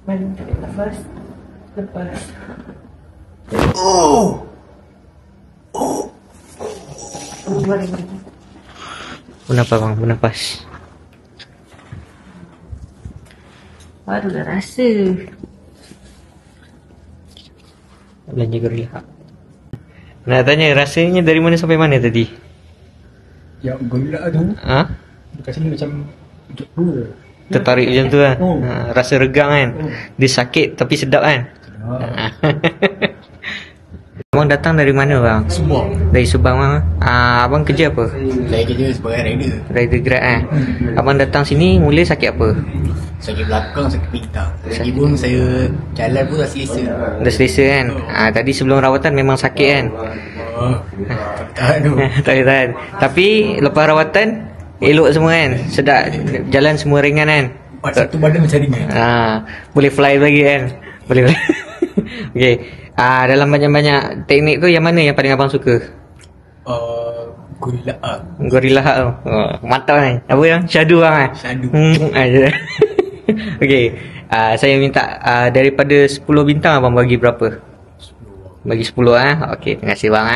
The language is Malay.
Mari tarik nafas. Lepas. Mari. Kenapa bang? Bernafas. Baru dah rasa. Belanja gorila. Nak tanya rasanya dari mana sampai mana tadi? Yang gorila tu Ha? dekat sini macam dua. Tertarik macam tu kan? Oh. Rasa regang kan? Dia sakit tapi sedap kan? Abang datang dari mana bang? Semua. Dari Subang bang. Abang kerja apa? Saya kerja sebagai rider. Rider Grab kan? Abang datang sini mula sakit apa? Sakit belakang, sakit pinggang. Lagipun saya jalan pun dah selesa. Dah selesa kan? Tadi sebelum rawatan memang sakit kan? Tak tahan tu. Tak tahan. Tapi lepas rawatan elok semua kan? Sedap. Jalan semua ringan kan? Satu badan macam ringan. Boleh fly lagi kan? Boleh. Okey. Dalam banyak-banyak teknik tu yang mana yang paling abang suka? Gorila. Gorilla tu. Mantap kan? Apa yang? Shadow bang kan? Shadow. Okey. Saya minta daripada 10 bintang abang bagi berapa? Bagi 10 Okey, terima kasih bang